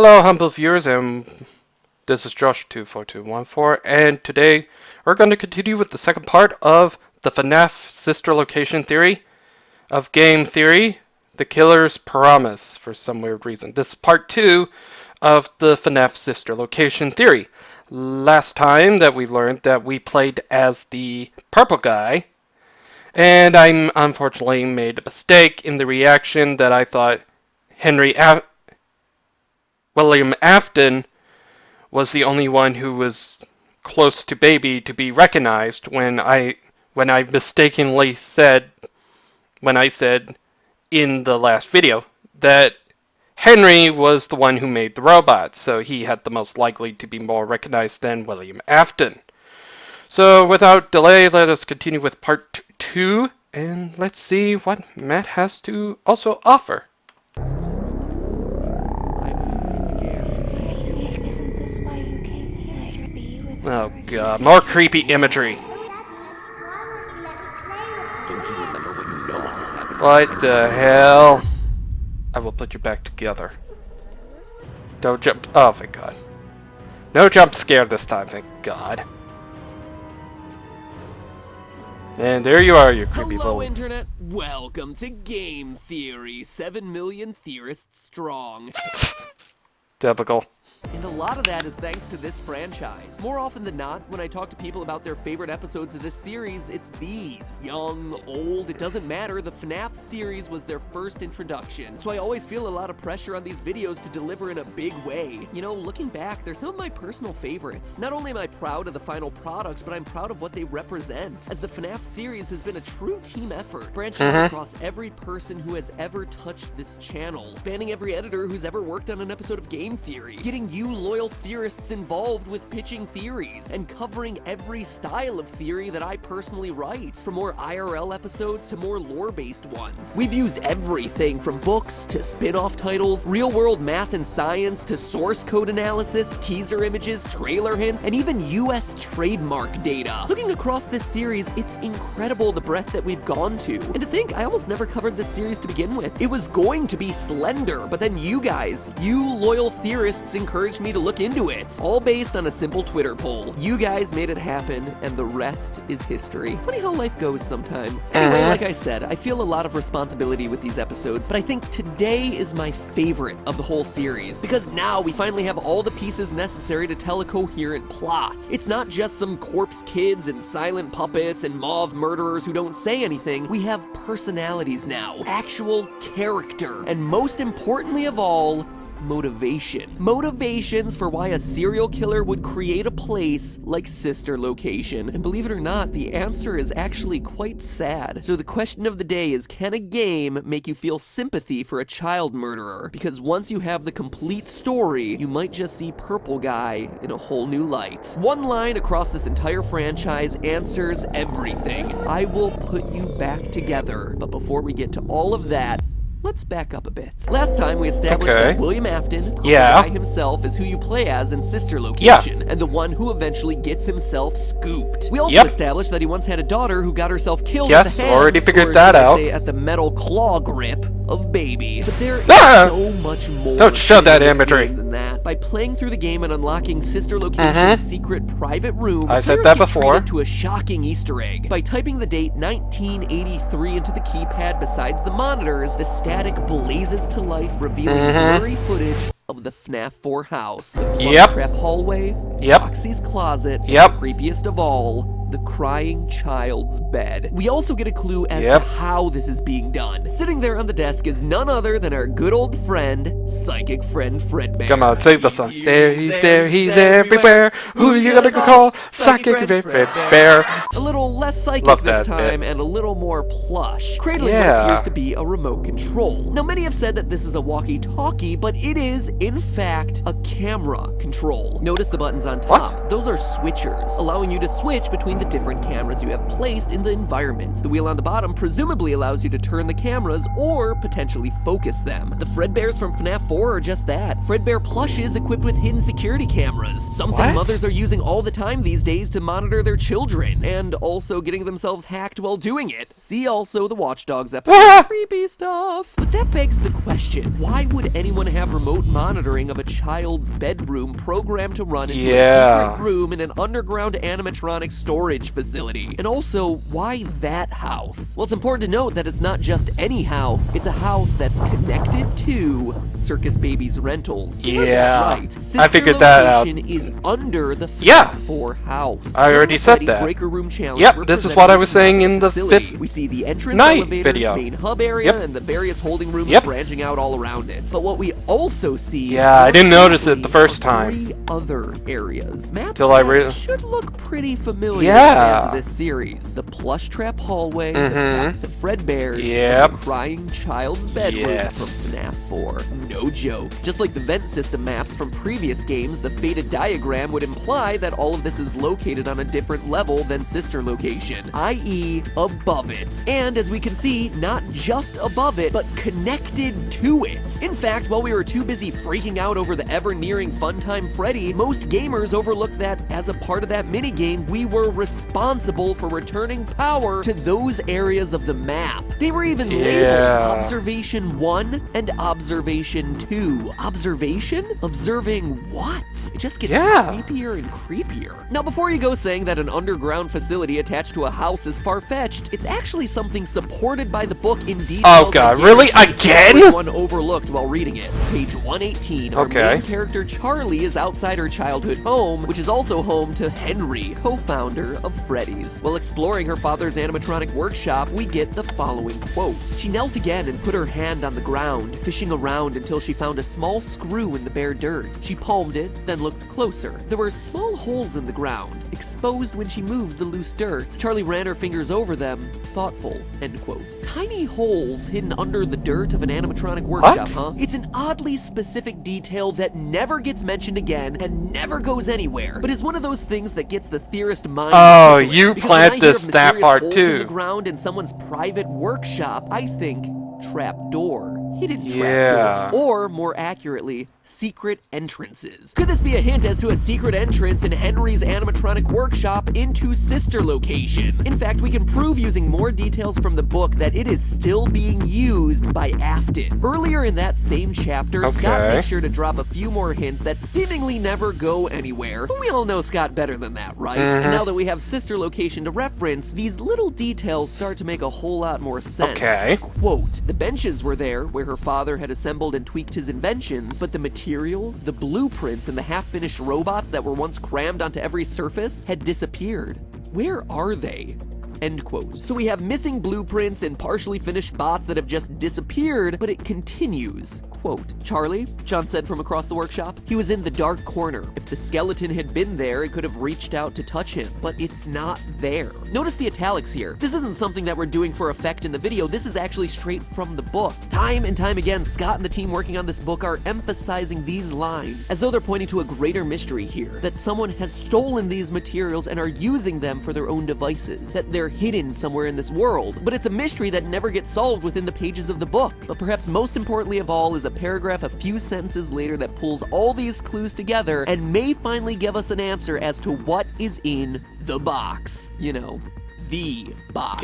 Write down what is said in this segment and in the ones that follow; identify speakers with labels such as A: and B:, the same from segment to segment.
A: Hello, humble viewers, and this is Josh24214, and today we're going to continue with the second part of the FNAF sister location theory of game theory, the killer's promise, for some weird reason. This is part 2 of the FNAF sister location theory. Last time that we learned that we played as the purple guy, and I unfortunately made a mistake in the reaction that I thought William Afton was the only one who was close to baby to be recognized when I mistakenly said, when I said in the last video that Henry was the one who made the robot, so he had the most likely to be more recognized than William Afton. So without delay, let us continue with part 2, and let's see what Matt has to also offer. Oh god, more creepy imagery. What the hell? I will put you back together. Don't jump. Oh, thank god. No jump scare this time, thank god. And there you are, you creepy
B: Hello,
A: little...
B: Internet. Welcome to Game Theory, 7 million theorists strong.
A: Typical.
B: And a lot of that is thanks to this franchise. More often than not, when I talk to people about their favorite episodes of this series, it's these. Young, old, it doesn't matter, the FNAF series was their first introduction. So I always feel a lot of pressure on these videos to deliver in a big way. You know, looking back, they're some of my personal favorites. Not only am I proud of the final product, but I'm proud of what they represent, as the FNAF series has been a true team effort, branching out across every person who has ever touched this channel, spanning every editor who's ever worked on an episode of Game Theory, getting you loyal theorists involved with pitching theories, and covering every style of theory that I personally write, from more IRL episodes to more lore-based ones. We've used everything from books to spin-off titles, real-world math and science to source code analysis, teaser images, trailer hints, and even US trademark data. Looking across this series, it's incredible the breadth that we've gone to. And to think, I almost never covered this series to begin with. It was going to be Slender, but then you guys, you loyal theorists, encouraged me to look into it, all based on a simple Twitter poll. You guys made it happen, and the rest is history. Funny how life goes sometimes. Anyway, like I said, I feel a lot of responsibility with these episodes, but I think today is my favorite of the whole series, because now we finally have all the pieces necessary to tell a coherent plot. It's not just some corpse kids and silent puppets and mauve murderers who don't say anything. We have personalities now, actual character, and most importantly of all, motivation. Motivations for why a serial killer would create a place like Sister Location. And believe it or not, the answer is actually quite sad. So the question of the day is, can a game make you feel sympathy for a child murderer? Because once you have the complete story, you might just see Purple Guy in a whole new light. One line across this entire franchise answers everything. I will put you back together. But before we get to all of that, let's back up a bit. Last time we established that William Afton, Purple Guy himself, is who you play as in Sister Location, and the one who eventually gets himself scooped. We also established that he once had a daughter who got herself killed at the hands,
A: already figured that out.
B: At the metal claw grip of Baby. But there is so much more
A: Don't show that imagery
B: than that. By playing through the game and unlocking Sister Location's secret private room,
A: I said that before,
B: to a shocking Easter egg. By typing the date 1983 into the keypad besides the monitors, the static blazes to life, revealing blurry footage of the FNAF 4 house. The trap hallway, Roxy's closet, and creepiest of all, the crying child's bed. We also get a clue as to how this is being done. Sitting there on the desk is none other than our good old friend, Psychic Friend Fredbear.
A: Come on, save the song. He's everywhere. Who you gonna call? Psychic Friend Fredbear.
B: A little less psychic this time, and a little more plush, cradling what appears to be a remote control. Now, many have said that this is a walkie-talkie, but it is, in fact, a camera control. Notice the buttons on top. Those are switchers, allowing you to switch between the the different cameras you have placed in the environment. The wheel on the bottom presumably allows you to turn the cameras or potentially focus them. The Fredbears from FNAF 4 are just that. Fredbear plushes equipped with hidden security cameras. Something
A: What?
B: mothers are using all the time these days to monitor their children, and also getting themselves hacked while doing it. See also the Watch Dogs episode. Creepy stuff. But that begs the question, why would anyone have remote monitoring of a child's bedroom programmed to run into a secret room in an underground animatronic storage facility? And also, why that house? Well, it's important to note that it's not just any house. It's a house that's connected to Circus Baby's rentals. You heard that right. Sister
A: I figured that out.
B: location is under the FNAF 4 house.
A: I already said that.
B: Breaker room challenge.
A: Yep, this is what I was saying in the
B: facility.
A: fifth
B: We see the entrance
A: night
B: elevator,
A: video.
B: main hub area, and the various holding rooms branching out all around it. But what we also see,
A: I didn't notice it the first time.
B: 3 other areas. Maps
A: Till I
B: that should look pretty familiar
A: Yeah.
B: as this series. The plush trap hallway,
A: Mhm.
B: the Fredbears,
A: Yep.
B: and the crying child's bedroom
A: Yes.
B: from FNAF 4. No joke. Just like the vent system maps from previous games, the faded diagram would imply that all of this is located on a different level than sister location, i.e. above it. And as we can see, not just above it, but connected to it. In fact, while we were too busy freaking out over the ever-nearing Funtime Freddy, most gamers overlooked that as a part of that minigame, we were responsible for returning power to those areas of the map. They were even labeled Observation 1 and Observation 2. Observation? Observing what? It just gets creepier and creepier. Now, before you go saying that an underground facility attached to a house is far-fetched, it's actually something supported by the book in detail.
A: Oh god, really? Again?
B: One overlooked while reading it. Page 118. Our main character Charlie is outside her childhood home, which is also home to Henry, co-founder of Freddy's. While exploring her father's animatronic workshop, we get the following quote. She knelt again and put her hand on the ground, fishing around until she found a small screw in the bare dirt. She palmed it, then looked closer. There were small holes in the ground, exposed when she moved the loose dirt. Charlie ran her fingers over them, thoughtful, end quote. Tiny holes hidden under the dirt of an animatronic workshop, huh? It's an oddly specific detail that never gets mentioned again and never goes anywhere, but is one of those things that gets the theorist mind.
A: Oh, you
B: because
A: plant
B: when I hear
A: this
B: of
A: that
B: mysterious
A: part
B: holes
A: too.
B: in the ground in someone's private workshop, I think trap door. Hidden trap
A: Yeah.
B: door. Or, more accurately, secret entrances. Could this be a hint as to a secret entrance in Henry's animatronic workshop into sister location? In fact, we can prove using more details from the book that it is still being used by Afton. Earlier in that same chapter, Scott makes sure to drop a few more hints that seemingly never go anywhere. But we all know Scott better than that, right? And now that we have sister location to reference, these little details start to make a whole lot more sense. Quote, the benches were there where her father had assembled and tweaked his inventions, but the materials, the blueprints, and the half-finished robots that were once crammed onto every surface had disappeared. Where are they? End quote. So we have missing blueprints and partially finished bots that have just disappeared, but it continues. Quote, Charlie, John said from across the workshop, he was in the dark corner. If the skeleton had been there, it could have reached out to touch him, but it's not there. Notice the italics here. This isn't something that we're doing for effect in the video. This is actually straight from the book. Time and time again, Scott and the team working on this book are emphasizing these lines as though they're pointing to a greater mystery here, that someone has stolen these materials and are using them for their own devices, that they're hidden somewhere in this world. But it's a mystery that never gets solved within the pages of the book. But perhaps most importantly of all is a paragraph a few sentences later that pulls all these clues together and may finally give us an answer as to what is in the box. You know, the box.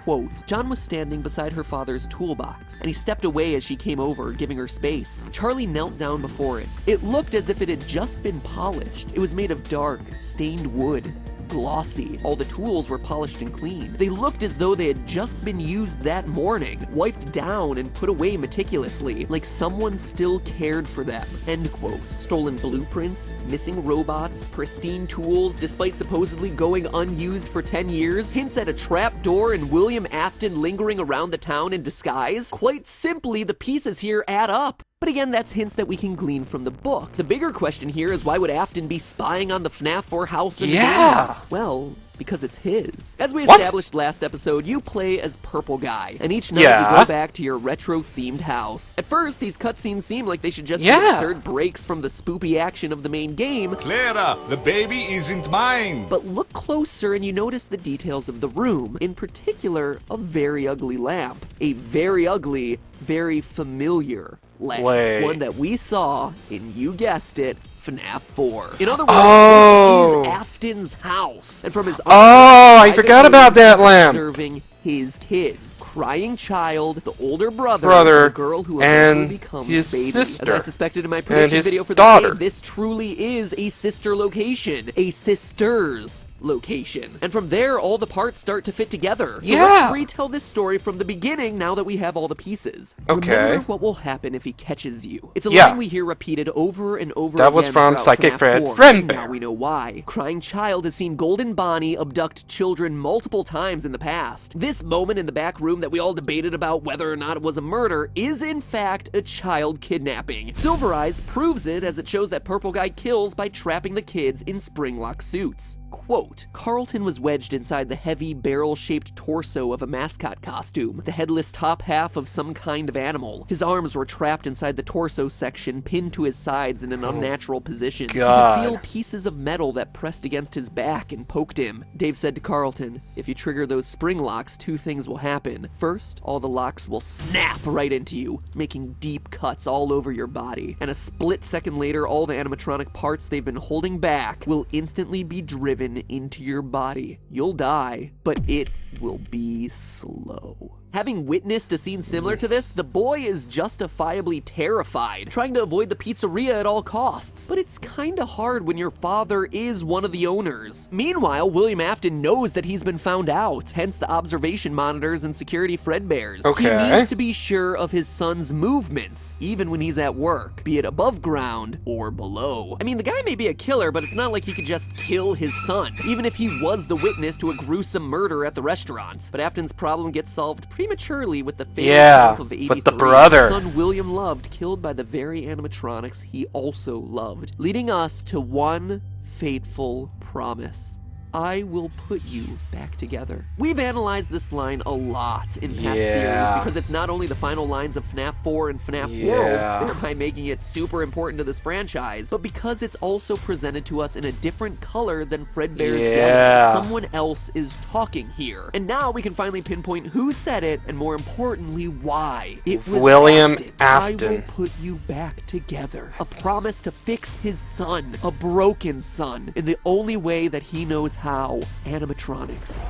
B: Quote, John was standing beside her father's toolbox, and he stepped away as she came over, giving her space. Charlie knelt down before it. It looked as if it had just been polished. It was made of dark, stained wood. Glossy. All the tools were polished and clean. They looked as though they had just been used that morning, wiped down and put away meticulously, like someone still cared for them. End quote. Stolen blueprints, missing robots, pristine tools despite supposedly going unused for 10 years, hints at a trap door and William Afton lingering around the town in disguise. Quite simply, the pieces here add up. But again, that's hints that we can glean from the book. The bigger question here is, why would Afton be spying on the FNAF 4 house in the games? Well, because it's his. As we established last episode, you play as Purple Guy, and each night you go back to your retro-themed house. At first, these cutscenes seem like they should just be absurd breaks from the spoopy action of the main game.
C: Clara, the baby isn't mine!
B: But look closer and you notice the details of the room, in particular, a very ugly lamp. A very ugly, very familiar lamp. One that we saw in, you guessed it, FNAF 4. In other words, this is Afton's house. And from his
A: I forgot about that lamp.
B: Serving his kids. Crying child, the older brother and the girl who
A: and
B: eventually becomes
A: his
B: baby.
A: sister.
B: As I suspected in my prediction video for
A: daughter.
B: this game, this truly is a sister location. A sister's location. And from there, all the parts start to fit together. So let's retell this story from the beginning now that we have all the pieces. Remember what will happen if he catches you. It's a line we hear repeated over and over again.
A: That was from Psychic
B: FNAF 4,
A: Fredbear.
B: Now we know why. Crying Child has seen Golden Bonnie abduct children multiple times in the past. This moment in the back room that we all debated about whether or not it was a murder is in fact a child kidnapping. Silver Eyes proves it, as it shows that Purple Guy kills by trapping the kids in spring-lock suits. Quote, Carlton was wedged inside the heavy, barrel-shaped torso of a mascot costume, the headless top half of some kind of animal. His arms were trapped inside the torso section, pinned to his sides in an unnatural position. He could feel pieces of metal that pressed against his back and poked him. Dave said to Carlton, if you trigger those spring locks, two things will happen. First, all the locks will snap right into you, making deep cuts all over your body. And a split second later, all the animatronic parts they've been holding back will instantly be driven into your body. You'll die, but it will be slow. Having witnessed a scene similar to this, the boy is justifiably terrified, trying to avoid the pizzeria at all costs. But it's kinda hard when your father is one of the owners. Meanwhile, William Afton knows that he's been found out, hence the observation monitors and security Fredbears. He needs to be sure of his son's movements, even when he's at work, be it above ground or below. I mean, the guy may be a killer, but it's not like he could just kill his son, even if he was the witness to a gruesome murder at the restaurant. But Afton's problem gets solved prematurely with the fatal jump of 83.
A: With the brother.
B: His son William loved, killed by the very animatronics he also loved, leading us to one fateful promise. I will put you back together. We've analyzed this line a lot in past theories because it's not only the final lines of FNAF 4 and FNAF World, thereby making it super important to this franchise, but because it's also presented to us in a different color than Fredbear's yellow. Someone else is talking here. And now we can finally pinpoint who said it, and more importantly, why. It was
A: William
B: Afton. I will put you back together. A promise to fix his son, a broken son, in the only way that he knows how, animatronics.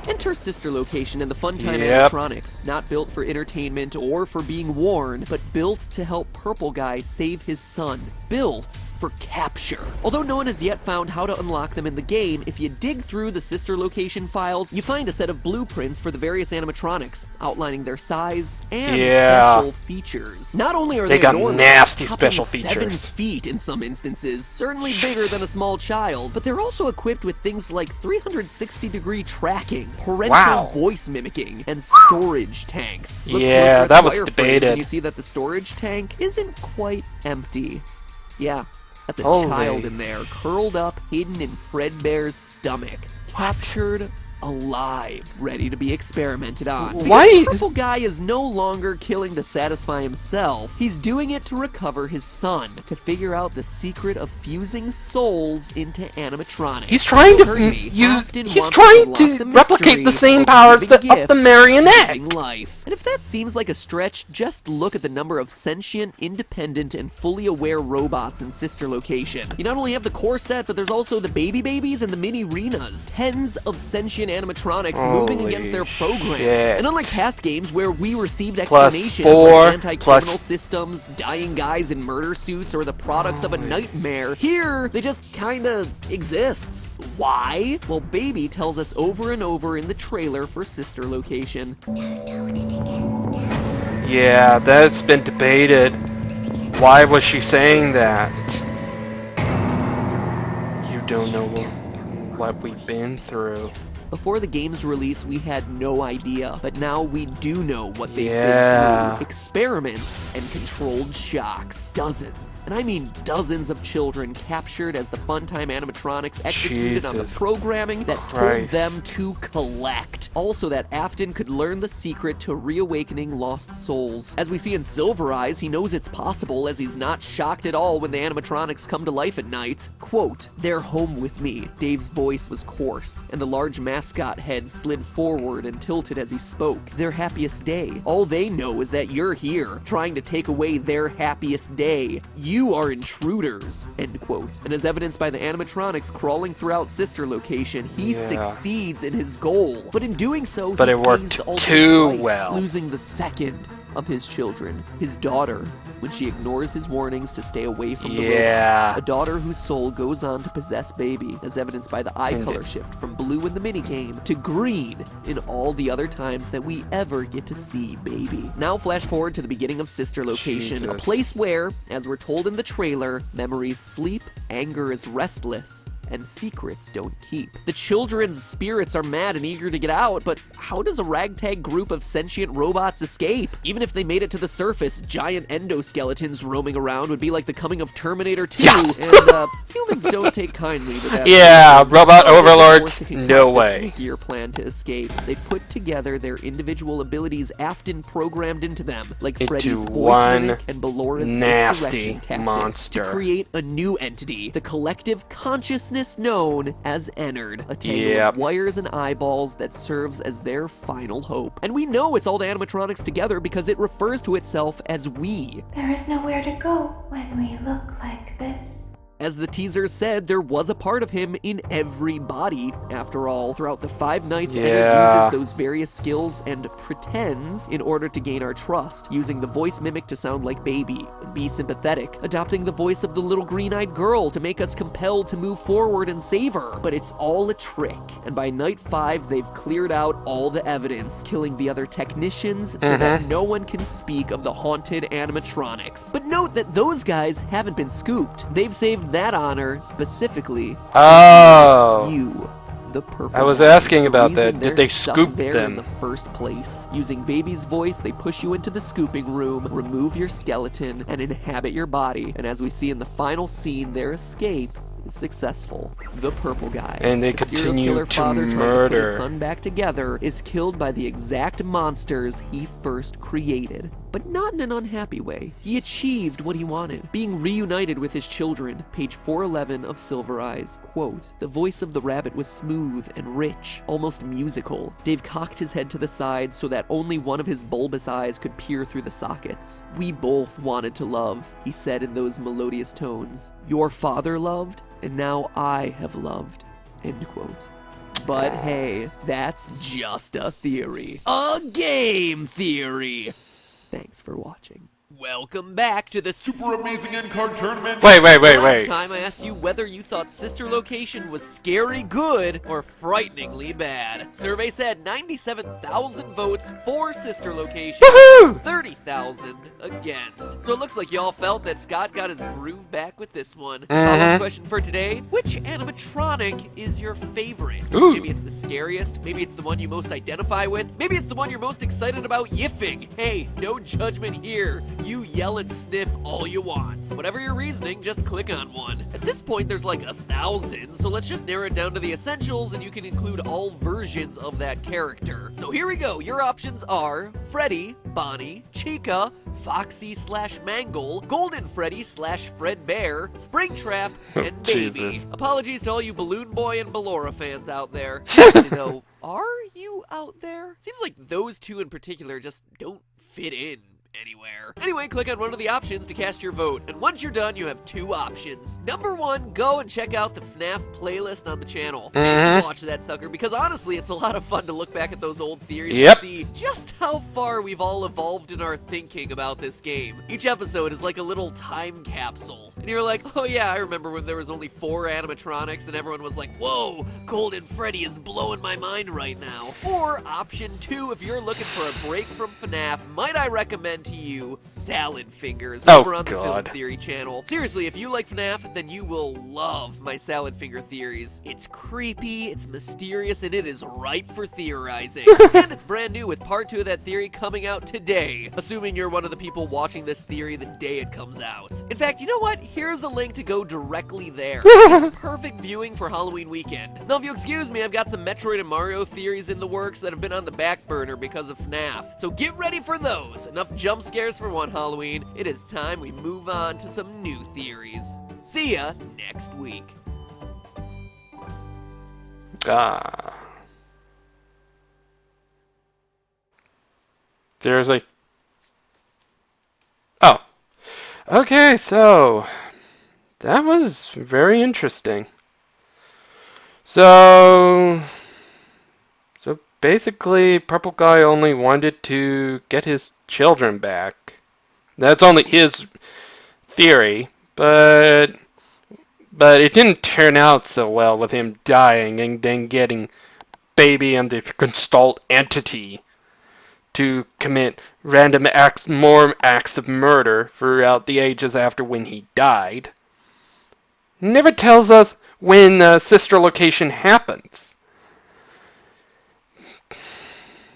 B: Enter Sister Location and the Funtime animatronics, not built for entertainment or for being worn, but built to help Purple Guy save his son. Built for capture. Although no one has yet found how to unlock them in the game, if you dig through the Sister Location files, you find a set of blueprints for the various animatronics, outlining their size and special features. Not only are they
A: got
B: enormous,
A: nasty special
B: 7
A: features.
B: feet in some instances, certainly bigger than a small child, but they're also equipped with things like 360-degree tracking, parental voice mimicking, and storage tanks. Look closer at
A: that
B: the
A: was
B: wireframes
A: debated.
B: and you see that the storage tank isn't quite empty. Yeah, that's a child in there, curled up, hidden in Fredbear's stomach, captured alive, ready to be experimented on. Because Purple Guy is no longer killing to satisfy himself. He's doing it to recover his son, to figure out the secret of fusing souls into animatronics.
A: He's trying to replicate the same powers of the marionette.
B: Life. And if that seems like a stretch, just look at the number of sentient, independent, and fully aware robots in Sister Location. You not only have the core set, but there's also the baby babies and the mini Renas. Tens of sentient animatronics moving against their program. And unlike past games where we received explanations like anti-criminal systems, dying guys in murder suits, or the products of a nightmare, here they just kinda exist. Why? Well, Baby tells us over and over in the trailer for Sister Location.
A: Yeah, that's been debated. Why was she saying that? You don't know what we've been through.
B: Before the game's release, we had no idea, but now we do know what they've
A: Yeah.
B: been through. Experiments and controlled shocks. Dozens, and I mean dozens of children captured as the Funtime animatronics executed on the
A: Jesus
B: programming that
A: Christ.
B: told them to collect. Also that Afton could learn the secret to reawakening lost souls. As we see in Silver Eyes, he knows it's possible as he's not shocked at all when the animatronics come to life at night. Quote, "They're home with me." Dave's voice was coarse, and the large mascot head slid forward and tilted as he spoke. "Their happiest day. All they know is that you're here, trying to take away their happiest day. You are intruders." End quote. And as evidenced by the animatronics crawling throughout Sister Location, he
A: Yeah.
B: succeeds in his goal. But in doing so,
A: But
B: he
A: it worked
B: pays the ultimate
A: too
B: price,
A: well.
B: losing the second of his children, his daughter, when she ignores his warnings to stay away from the
A: Yeah.
B: robots. A daughter whose soul goes on to possess Baby, as evidenced by the eye color shift from blue in the minigame to green in all the other times that we ever get to see Baby. Now flash forward to the beginning of Sister Location, a
A: Jesus.
B: place where, as we're told in the trailer, memories sleep, anger is restless, and secrets don't keep. The children's spirits are mad and eager to get out, but how does a ragtag group of sentient robots escape? Even if they made it to the surface, giant endoskeletons roaming around would be like the coming of Terminator 2,
A: Yeah.
B: and humans don't take kindly to that.
A: Yeah,
B: So
A: robot
B: they're
A: overlords,
B: forced to concoct
A: no
B: a
A: way.
B: sneakier plan to escape. They put together their individual abilities Afton programmed into them, like
A: Into
B: Freddy's voice
A: one
B: mimic and Ballora's
A: nasty
B: misdirection tactics,
A: monster.
B: to create a new entity, the collective consciousness known as Ennard, a tangle
A: Yep.
B: of wires and eyeballs that serves as their final hope. And we know it's all the animatronics together because it refers to itself as we.
D: There is nowhere to go when we look like this.
B: As the teaser said, there was a part of him in every body. After all, throughout the 5 nights, Ennard
A: Yeah.
B: uses those various skills and pretends in order to gain our trust, using the voice mimic to sound like Baby and be sympathetic, adopting the voice of the little green-eyed girl to make us compelled to move forward and save her. But it's all a trick, and by night 5, they've cleared out all the evidence, killing the other technicians so that no one can speak of the haunted animatronics. But note that those guys haven't been scooped. They've saved that honor specifically
A: Oh.
B: you, the purple.
A: I was
B: guy.
A: asking
B: The
A: about
B: reason
A: that. Did
B: they're
A: they
B: stuck
A: scoop
B: there
A: them?
B: in the first place? Using Baby's voice, they push you into the scooping room, remove your skeleton, and inhabit your body. And as we see in the final scene, their escape is successful. The purple guy,
A: And they
B: the serial
A: continue
B: killer
A: to
B: father trying to put
A: murder.
B: his son back together, is killed by the exact monsters he first created. But not in an unhappy way. He achieved what he wanted, being reunited with his children. Page 411 of Silver Eyes. Quote, "The voice of the rabbit was smooth and rich, almost musical. Dave cocked his head to the side so that only one of his bulbous eyes could peer through the sockets. We both wanted to love," he said in those melodious tones. "Your father loved, and now I have loved." End quote. But hey, that's just a theory. A game theory! Thanks for watching. Welcome back to the
C: Super amazing end card tournament.
A: Wait.
B: Last time I asked you whether you thought Sister Location was scary good or frighteningly bad. Survey said 97,000 votes for Sister Location,
A: Woohoo!
B: 30,000 against. So it looks like y'all felt that Scott got his groove back with this one. Follow-up question for today: which animatronic is your favorite?
A: Ooh.
B: Maybe it's the scariest, maybe it's the one you most identify with, maybe it's the one you're most excited about yiffing. Hey, no judgment here. You yell and sniff all you want. Whatever your reasoning, just click on one. At this point, there's like 1,000, so let's just narrow it down to the essentials and you can include all versions of that character. So here we go. Your options are Freddy, Bonnie, Chica, Foxy/Mangle, Golden Freddy/Fredbear, Springtrap, and Baby.
A: Jesus.
B: Apologies to all you Balloon Boy and Ballora fans out there. Actually, though, are you out there? Seems like those two in particular just don't fit in anywhere. Anyway, click on one of the options to cast your vote, and once you're done, you have 2 options. Number 1, go and check out the FNAF playlist on the channel. Binge watch that sucker, because honestly, it's a lot of fun to look back at those old theories
A: Yep.
B: and see just how far we've all evolved in our thinking about this game. Each episode is like a little time capsule, and you're like, oh yeah, I remember when there was only 4 animatronics, and everyone was like, whoa, Golden Freddy is blowing my mind right now. Or option 2, if you're looking for a break from FNAF, might I recommend to you salad fingers
A: Oh,
B: over on the Film
A: God.
B: Theory channel. Seriously, if you like FNAF, then you will love my salad finger theories. It's creepy, it's mysterious, and it is ripe for theorizing. And it's brand new with part 2 of that theory coming out today, assuming you're one of the people watching this theory the day it comes out. In fact, you know what? Here's a link to go directly there. It's perfect viewing for Halloween weekend. Now, if you excuse me, I've got some Metroid and Mario theories in the works that have been on the back burner because of FNAF. So get ready for those. Enough jump scares for one Halloween. It is time we move on to some new theories. See ya next week.
A: Seriously? Oh. Okay, so that was very interesting. So basically, Purple Guy only wanted to get his children back. That's only his theory, but it didn't turn out so well with him dying and then getting Baby and the Gestalt entity to commit random more acts of murder throughout the ages after when he died. Never tells us when sister location happens.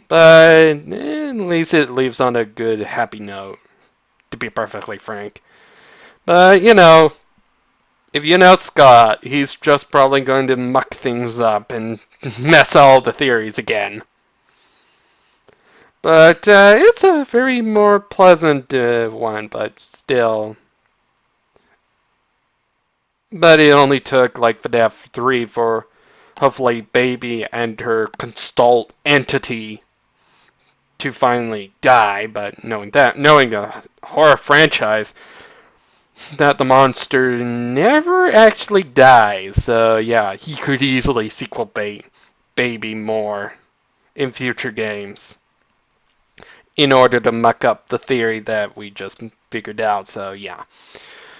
A: But at least it leaves on a good, happy note, to be perfectly frank. But, if you know Scott, he's just probably going to muck things up and mess all the theories again. But it's a very more pleasant one, but still. But it only took like FNAF 3 for hopefully Baby and her Gestalt entity to finally die. But knowing a horror franchise, that the monster never actually dies. So yeah, he could easily sequel bait Baby more in future games in order to muck up the theory that we just figured out. So yeah.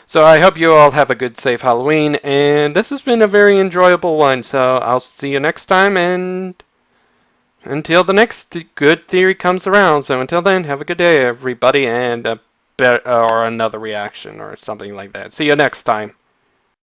A: So I hope you all have a good, safe Halloween, and this has been a very enjoyable one. So I'll see you next time, and until the next good theory comes around. So until then, have a good day, everybody, and or another reaction or something like that. See you next time.